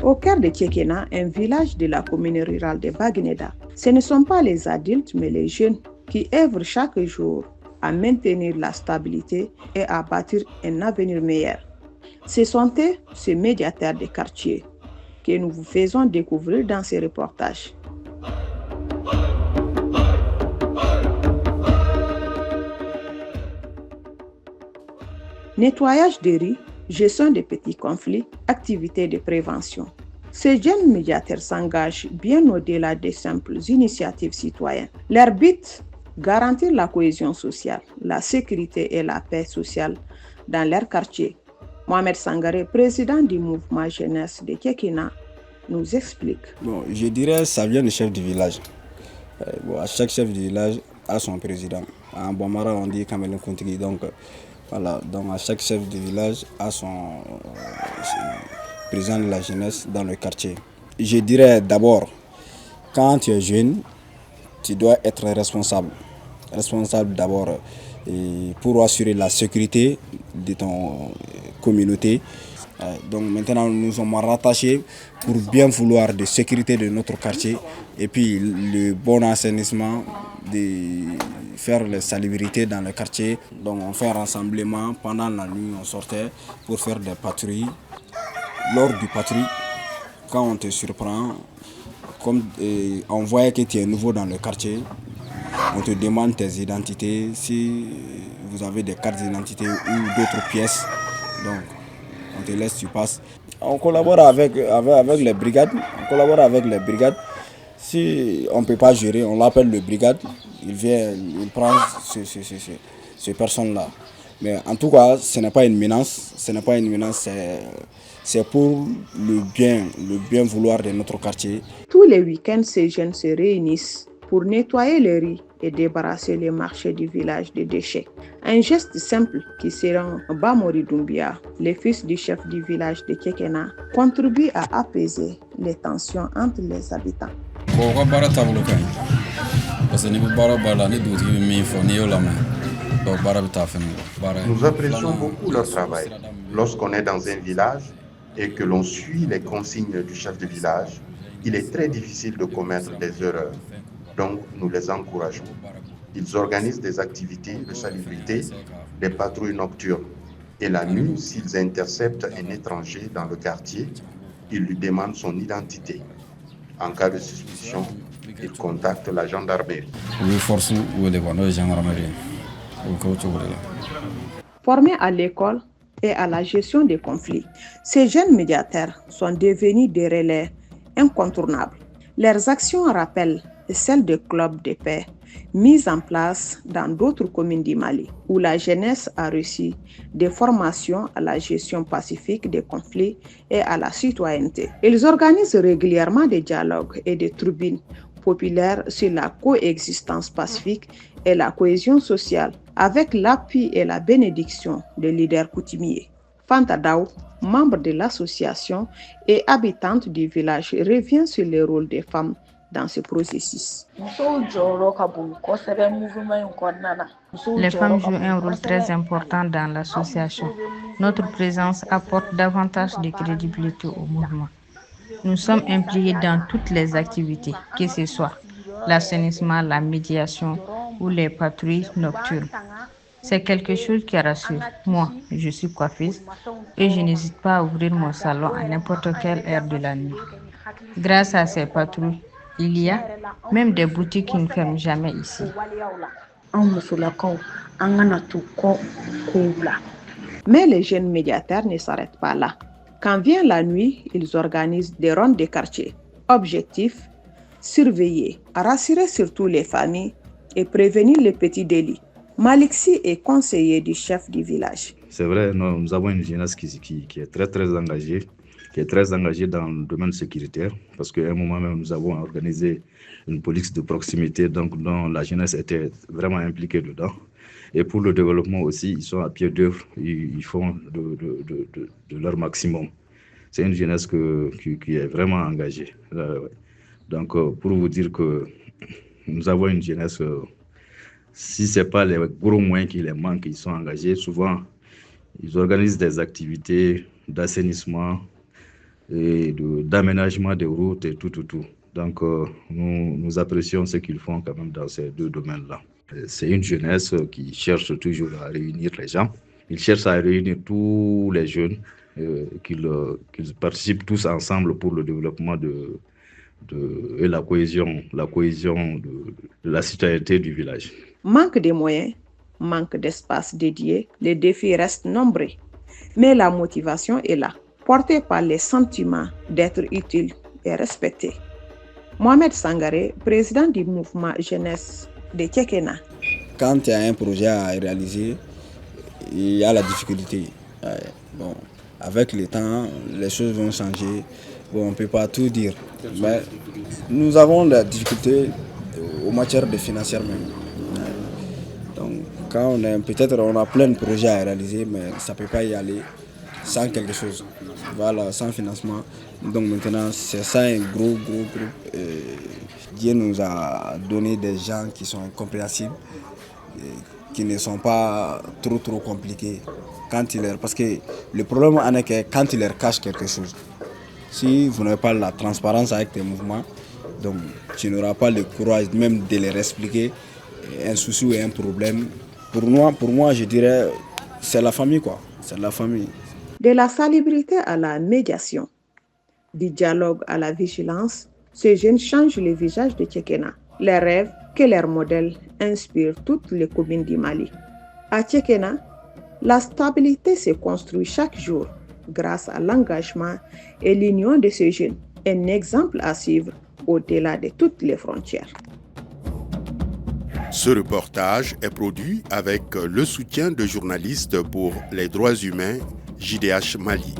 Au cœur de Tchekena, un village de la commune rurale de Bagneda, ce ne sont pas les adultes mais les jeunes qui œuvrent chaque jour à maintenir la stabilité et à bâtir un avenir meilleur. Ce sont eux, ces médiateurs de quartier, que nous vous faisons découvrir dans ces reportages. Nettoyage des rues, gestion des petits conflits, activités de prévention. Ces jeunes médiateurs s'engagent bien au-delà des simples initiatives citoyennes. Leur but, garantir la cohésion sociale, la sécurité et la paix sociale dans leur quartier. Mohamed Sangaré, président du mouvement jeunesse de Tchekena, nous explique. Je dirais que ça vient du chef du village. Chaque chef du village a son président. En Bamara, on dit Kamel Kontigi. Donc à chaque chef de village a son président de la jeunesse dans le quartier. Je dirais d'abord, quand tu es jeune, tu dois être responsable. Responsable d'abord pour assurer la sécurité de ton communauté. Donc maintenant nous sommes rattachés pour bien vouloir de sécurité de notre quartier et puis le bon assainissement, de faire la salubrité dans le quartier. Donc on fait un rassemblement pendant la nuit, on sortait pour faire des patrouilles. Lors du patrouille, quand on te surprend, comme on voit que tu es nouveau dans le quartier, on te demande tes identités, si vous avez des cartes d'identité ou d'autres pièces. Donc on te laisse, tu passes. On collabore avec les brigades. Si on ne peut pas gérer, on l'appelle le brigade. Il vient, il prend ces personnes-là. Mais en tout cas, ce n'est pas une menace. C'est pour le bien vouloir de notre quartier. Tous les week-ends, ces jeunes se réunissent pour nettoyer les rues et débarrasser les marchés du village des déchets. Un geste simple qui selon Bamori Doumbia, le fils du chef du village de Tchekena, contribue à apaiser les tensions entre les habitants. Nous apprécions beaucoup leur travail. Lorsqu'on est dans un village et que l'on suit les consignes du chef de village, il est très difficile de commettre des erreurs. Donc, nous les encourageons. Ils organisent des activités de salubrité, des patrouilles nocturnes. Et la nuit, s'ils interceptent un étranger dans le quartier, ils lui demandent son identité. En cas de suspicion, ils contactent la gendarmerie. Formés à l'école et à la gestion des conflits, ces jeunes médiateurs sont devenus des relais incontournables. Leurs actions rappellent celles des clubs de paix mis en place dans d'autres communes du Mali, où la jeunesse a reçu des formations à la gestion pacifique des conflits et à la citoyenneté. Ils organisent régulièrement des dialogues et des tribunes populaires sur la coexistence pacifique et la cohésion sociale, avec l'appui et la bénédiction des leaders coutumiers. Fanta Daou, membre de l'association et habitante du village, revient sur le rôle des femmes dans ce processus. Les femmes jouent un rôle très important dans l'association. Notre présence apporte davantage de crédibilité au mouvement. Nous sommes impliqués dans toutes les activités, que ce soit l'assainissement, la médiation ou les patrouilles nocturnes. C'est quelque chose qui rassure. Moi, je suis coiffeuse et je n'hésite pas à ouvrir mon salon à n'importe quelle heure de la nuit. Grâce à ces patrouilles, il y a même des boutiques qui ne ferment jamais ici. Mais les jeunes médiateurs ne s'arrêtent pas là. Quand vient la nuit, ils organisent des rondes de quartier. Objectif, surveiller, rassurer surtout les familles et prévenir les petits délits. Maliksi est conseiller du chef du village. C'est vrai, nous avons une jeunesse qui est très engagée, dans le domaine sécuritaire, parce qu'à un moment même, nous avons organisé une police de proximité, donc dont la jeunesse était vraiment impliquée dedans. Et pour le développement aussi, ils sont à pied d'œuvre, ils font de leur maximum. C'est une jeunesse qui est vraiment engagée. Donc, pour vous dire que nous avons une jeunesse, si ce n'est pas les gros moyens qui les manquent, ils sont engagés. Souvent, ils organisent des activités d'assainissement, et d'aménagement des routes et tout. Donc, nous apprécions ce qu'ils font quand même dans ces deux domaines-là. C'est une jeunesse qui cherche toujours à réunir les gens. Ils cherchent à réunir tous les jeunes, qu'ils participent tous ensemble pour le développement et la cohésion de la citoyenneté du village. Manque de moyens, manque d'espace dédié, les défis restent nombreux. Mais la motivation est là, portée par les sentiments d'être utile et respecté. Mohamed Sangaré, président du mouvement jeunesse de Tchekena. Quand il y a un projet à réaliser, il y a la difficulté. Bon, avec le temps, les choses vont changer. Bon, on ne peut pas tout dire. Mais nous avons la difficulté en matière de financière même. Donc, quand peut-être on a plein de projets à réaliser, mais ça ne peut pas y aller sans quelque chose. Voilà, sans financement. Donc maintenant, c'est ça un gros groupe. Dieu nous a donné des gens qui sont compréhensibles, qui ne sont pas trop compliqués. Parce que le problème en est que quand ils leur cachent quelque chose, si vous n'avez pas la transparence avec tes mouvements, donc tu n'auras pas le courage même de leur expliquer un souci ou un problème. Pour moi, je dirais, c'est la famille quoi. C'est la famille. De la salubrité à la médiation, du dialogue à la vigilance, ces jeunes changent le visage de Tchekena. Les rêves que leur modèle inspire toutes les communes du Mali. À Tchekena, la stabilité se construit chaque jour grâce à l'engagement et l'union de ces jeunes, un exemple à suivre au-delà de toutes les frontières. Ce reportage est produit avec le soutien de journalistes pour les droits humains JDH Mali.